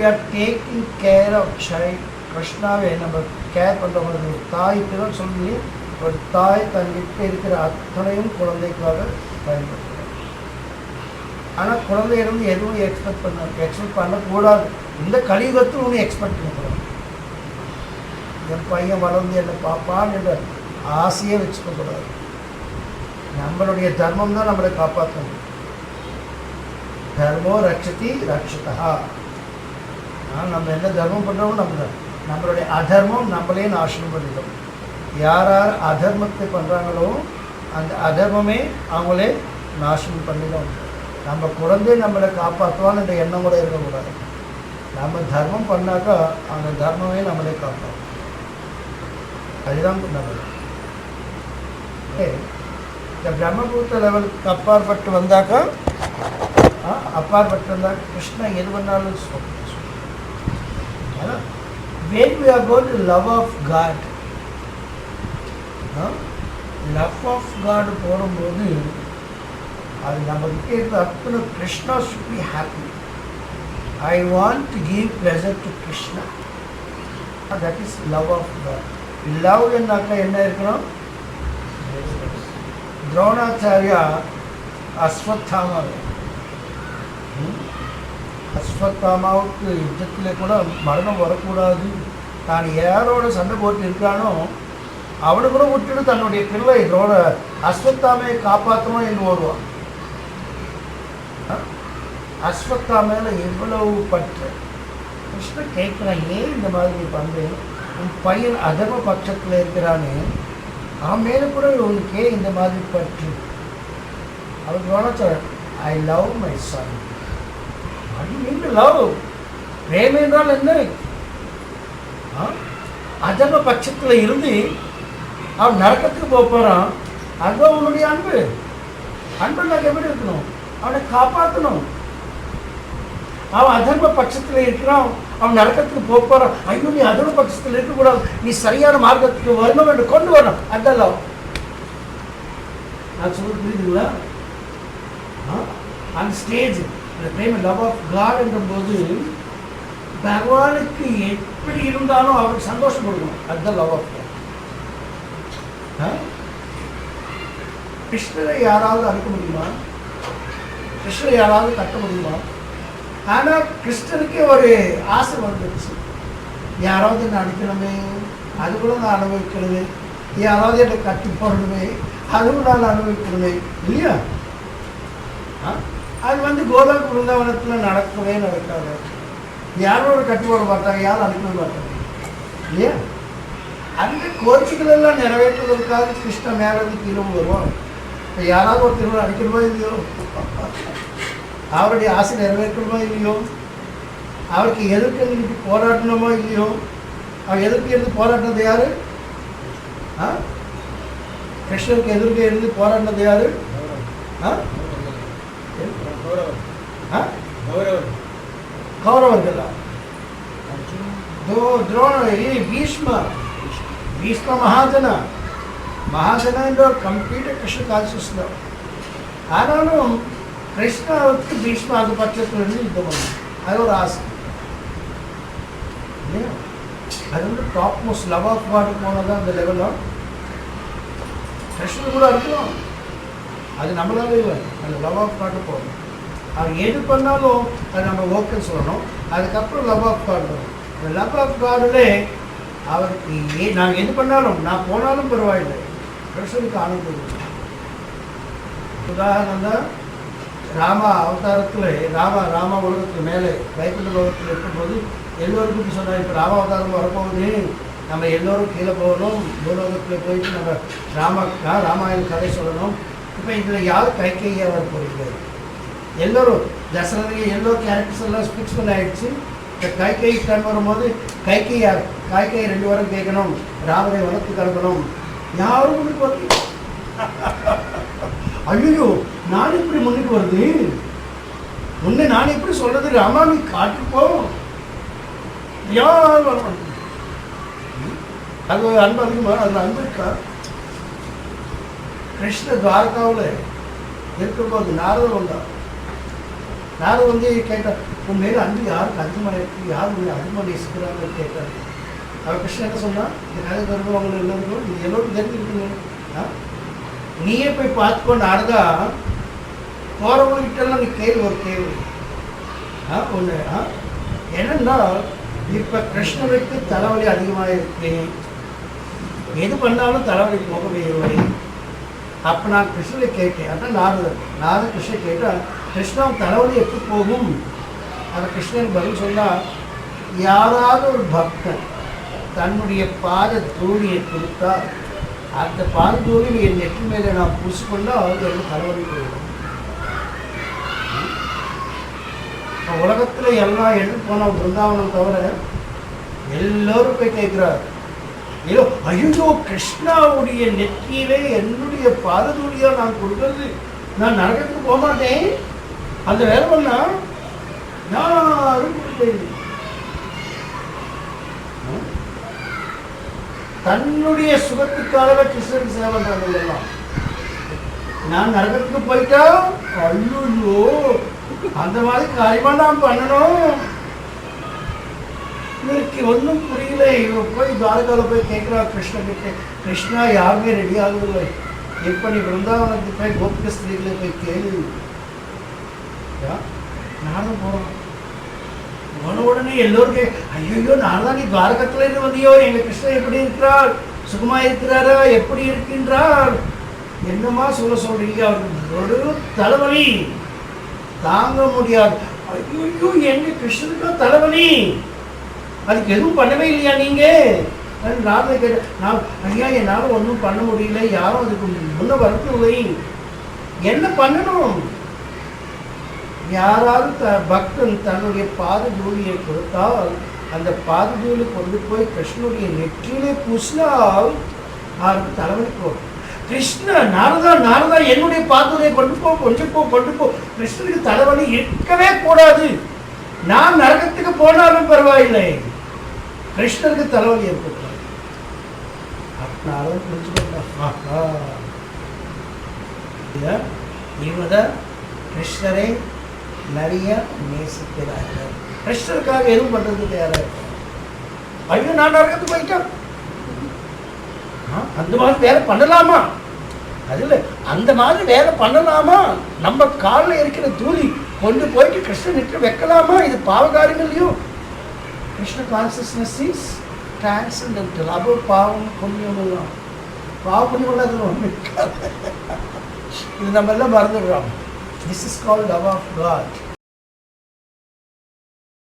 We are taking care of child. கிருஷ்ணாவே நம்ம care பண்ணுறவங்க தாய்க்கு தான் சொல்லி ஒரு தாய் தங்கிட்ட இருக்கிற அத்தனையும் குழந்தைக்காக பயன்படுத்துகிறார். ஆனால் குழந்தையிலிருந்து எதுவும் எக்ஸ்பெக்ட் பண்ணக்கூடாது. இந்த கலியுகத்தில் ஒன்று எக்ஸ்பெக்ட் பண்ணக்கூடாது. என் பையன் வளர்ந்து என்னை பார்ப்பான்னு என்ற ஆசையே வச்சுக்கக்கூடாது. நம்மளுடைய தர்மம் தான் நம்மளை காப்பாற்றணும். தர்மோ ரட்சதி ரட்சதா. நம்ம என்ன தர்மம் பண்ணுறோமோ நம்மளுடைய அதர்மம் நம்மளே நாசனம் பண்ணிடும். யார் யார் அதர்மத்தை பண்ணுறாங்களோ அந்த அதர்மமே அவங்களே நாசனம் பண்ணிடும். நம்ம குழந்தை நம்மளை காப்பாற்றுவான்னு என்ற எண்ணம் கூட இருக்கக்கூடாது. நம்ம தர்மம் பண்ணாக்கா அந்த தர்மமே நம்மளே காப்பாற்றும். அதுதான் நல்லது. இந்த பிரம்மபூத்த லெவலுக்கு அப்பாற்பட்டு வந்தாக்கா கிருஷ்ணா எது பண்ணாலும் சொல்லுங்க. When we are going to love of God, love of God போகும்போது அது நம்மகிட்ட இருக்க அத்தனை Krishna should be happy. I want to give pleasure to Krishna. That is love of God. Love என்னக்கா என்ன இருக்கணும்? துரோணாச்சாரியா அஸ்வத்தாமாவுக்கு யுத்தத்தில் கூட மரணம் வரக்கூடாது, தான் யாரோட சண்டை போட்டு இருக்கானோ அவனை கூட விட்டுட்டு தன்னுடைய பிள்ளை அஸ்வத்தாமையை காப்பாற்றணும் என்று ஓடுவான். அஸ்வத்தாமையில் எவ்வளவு பற்று. கிருஷ்ணன் கேட்குறான், ஏன் இந்த மாதிரி பண்ணுறேன்? உன் பையன் அதர்ம பட்சத்தில் இருக்கிறானே, அவன் மேலே கூட உனக்கே இந்த மாதிரி பற்று. அவருக்கு வேணா ஐ லவ் மை சன். நீங்கள் லவ் பிரேம என்றால் என்ன? அதர்ம பட்சத்தில் இருந்து அவன் நரக்கத்துக்கு போகிறான். அதுதான் உன்னுடைய அன்பு. அன்பு நாங்கள் எப்படி இருக்கணும்? அவனை காப்பாற்றணும். அவன் அதர்ம பட்சத்தில் இருக்கிறான், அவன் நரக்கத்துக்கு போகிறான். ஐயோ, நீ அதர்ம பட்சத்தில் இருக்கக்கூடாது, நீ சரியான மார்க்கத்துக்கு வரணும் என்று கொண்டு வரணும். அதுதான் லவ். நான் சொல்ல புரியுதுங்களா? அந்த ஸ்டேஜ் பிரேம லவ் ஆஃப் காட் என்றபோது பகவானுக்கு எப்படி இருந்தாலும் அவருக்கு சந்தோஷம் கொடுக்கணும். அதுதான் லவ் ஆஃப் காட். கிருஷ்ணரை யாராவது அனுப்ப முடியுமா? கிருஷ்ணரை யாராவது கட்ட முடியுமா? ஆனால் கிருஷ்ணனுக்கே ஒரு ஆசை வந்துடுச்சு, யாராவது என்ன அனுப்பணுமே, அது கூட நான் அனுபவிக்கணுமே, யாராவது என்னை கட்டி போடணுமே, அதுவும் நான் அனுபவிக்கணுமே இல்லையா? அது கோலோக பிருந்தாவனத்தில் நடக்கவே நடக்காது. யாரும் ஒரு கட்டி போட மாட்டாங்க, யாரும் அனுப்ப மாட்டாங்க இல்லையா? அந்த கோரிக்கைகள் எல்லாம் நிறைவேற்றுவதற்காக கிருஷ்ண மேலேருந்து கீழே வருவோம். இப்போ யாராவது ஒரு திருவிழா அடிக்கணுமா இல்லையோ? அவருடைய ஆசை நிறைவேற்றணுமா இல்லையோ? அவருக்கு எதிர்க்கு இன்னைக்கு போராடணுமா இல்லையோ? அவர் எதிர்க்கு இருந்து போராடினது யாரு? கிருஷ்ணருக்கு எதிர்க்க இருந்து போராடினது யாரு? கௌரவர்களா? பீஷ்ம மகாஜன என்ற ஒரு கம்ப்ளீட் கிருஷ்ண கான்சியஸ்னர். ஆனாலும் கிருஷ்ணாவுக்கு பீஷ்ம அது பட்சத்திலிருந்து யுத்தம் பண்ணணும். அது ஒரு ஆசை இல்லையா? அது top most love of God போனதான் அந்த லெவலில் கிருஷ்ணன் கூட இருக்கலாம். அது நம்மளாவே இல்லை, அந்த லவ் ஆஃப் காட்டு போகணும். அவர் எது பண்ணாலும் அது நம்ம ஓகே சொல்லணும். அதுக்கப்புறம் லவ் ஆஃப் காட் வரும். அந்த லவ் ஆஃப் காடில் அவருக்கு நாங்கள் எது பண்ணாலும், நான் போனாலும் பரவாயில்லை, கிருஷ்ணனுக்கு ஆனந்தம். உதாரணம் தான் ராம அவதாரத்தில் ராம உலகத்துக்கு மேலே வைகுண்ட லோகத்தில் இருக்கும்போது எல்லோருக்கும் சொன்னார், இப்போ ராம அவதாரம் வரப்போகுது, நம்ம எல்லோரும் கீழே போகணும், பூலோகத்தில் போயிட்டு நம்ம ராமாயண கதை சொல்லணும். இப்போ இதில் யார் கைகையாக வர போகிறீங்க? எல்லோரும் தசரதையை எல்லோ கேரக்டர்ஸ் எல்லாம் ஃபிக்ஸ் பண்ண ஆயிடுச்சு. இப்போ கைகை டர்ன் வரும்போது கைகை 2 வாரம் கேட்கணும், ராமனை வளர்த்து அனுப்பணும். யாரும் முன்னுக்கு வருது. ஐயோ, நான் இப்படி முன்னுக்கு வருது, முன்னே நான் எப்படி சொல்றது? ராமா நீ காட்டுப்போம், யார் வரணும்? அது அன்பு அதிகமா? அதில் அன்பு இருக்கா? கிருஷ்ண துவாரகாவில் இருக்கும்போது நாரதர் வந்தார். நானும் வந்து கேட்டேன், உன் மேலே அன்பு யாருக்கு அதிகமாக இருக்குது, யார் உங்களை அதிகமாக நேசிக்கிறாங்கன்னு கேட்டார். அவர் கிருஷ்ணன் என்ன சொன்னால், இந்த கதை வருவாங்க எல்லாருக்கும் இது எல்லோரும் தெரிஞ்சுருக்குங்க. நீயே போய் பார்த்துக்கொண்டு அழகா போகிறவங்ககிட்டலாம் நீ கேள்வி ஒரு கேள்வி ஒன்று என்னன்னா, இப்போ கிருஷ்ணனுக்கு தலைவலி அதிகமாக இருக்கு, எது பண்ணாலும் தலைவலிக்கு முகமே இருவரை. அப்போ நான் கிருஷ்ணனை கேட்டேன், அதான் நாரதன் கிருஷ்ணன் கேட்டால், கிருஷ்ணா தலைவலி எப்படி போகும்? அந்த கிருஷ்ணன் பதில் சொன்னால், யாராவது ஒரு பக்தன் தன்னுடைய பாத தூளியை கொடுத்தா அந்த பாத தூளி என் நெற்றி மேலே நான் பூசிக்கொண்டால் எனக்கு தலைவலி போயிடும். உலகத்தில் எல்லாம் எடுத்து போனோம் பிருந்தாவனம் தவிர எல்லோரும் போய் கேட்குறாரு, ஐயோ ஐயோ கிருஷ்ணாவுடைய நெற்றியிலே என்னுடைய பாததூளியாக நான் கொடுக்கறது, நான் நரகத்துக்கு போக மாட்டேன், அந்த வேலை பண்ணா யாரும் கொடுத்தேன். தன்னுடைய சுகத்துக்காக கிருஷ்ணனுக்கு சேவை பண்றாங்க. நான் நரகத்துக்கு போயிட்டா ஐயோ அந்த மாதிரி காரியமா நான் பண்ணணும். இவருக்கு ஒன்றும் புரியல. இவன் போய் துவாரகாவில் போய் கேட்குறா கிருஷ்ணகிட்ட, கிருஷ்ணா யாருமே ரெடி ஆகவில்லை, எப்ப நீ பிருந்தாவனத்துக்கு போய் கோபிக ஸ்திரீகளை போய் கேளு. நானும் போகிறோம். போன உடனே எல்லோரும் ஐயோ நான் தான் நீ துவாரகத்துல இருந்து வந்தியோ, எங்க கிருஷ்ணன் எப்படி இருக்கிறார், சுகமா இருக்கிறாரா, எப்படி இருக்கின்றார், என்னமா சொல்றீங்க? அவருக்கு ஒரு தலைவலி தாங்க முடியாது. ஐயோ எங்க கிருஷ்ணனுக்கு தலைவலி, அதுக்கு எதுவும் பண்ணவே இல்லையா நீங்க? ராதை கேட்ட, நான் ஐயா என்னால் ஒன்றும் பண்ண முடியல, யாரும் அதுக்கு முன்ன வரவில்லை, என்ன பண்ணணும்? யாராவது பக்தன் தன்னுடைய பாத தூளியை கொடுத்தால் அந்த பாத தூளி கொண்டு போய் கிருஷ்ணனுடைய நெற்றியிலே பூசினால் அவருக்கு தலைவலி போகும். கிருஷ்ணன் நாரதா என்னுடைய பாதூரியை கொண்டு போ, கிருஷ்ணனுக்கு தலைவலி இருக்கவே கூடாது, நான் நரகத்துக்கு போனாலும் பரவாயில்லை, கிருஷ்ணனுக்கு தலைவலி ஏற்பட்டார். நாரதன் புரிஞ்சுக்கிட்டா இவதான் கிருஷ்ணரை நிறைய நேசிக்கிறார்கள், கிருஷ்ணருக்காக எதுவும் பண்றது தயாராக இருக்காங்க. ஐயோ நான் நரகத்துக்கு போயிட்டேன், அந்த மாதிரி வேலை பண்ணலாமா? அதில் அந்த மாதிரி வேலை பண்ணலாமா? நம்ம காலில் இருக்கிற தூளி கொண்டு போயிட்டு கிருஷ்ணனுக்கு வைக்கலாமா? இது பாவகாரியங்களையும் கிருஷ்ண கான்சியஸ்னஸ் இஸ் டிரான்சென்டென்டல். அப்போ பாவம் புண்ணியமெல்லாம் பாவம் புண்ணியமெல்லாம் அதில் ஒன்று இருக்காது. இது நம்ம எல்லாம் மறந்துடுறோம். This is called love of God.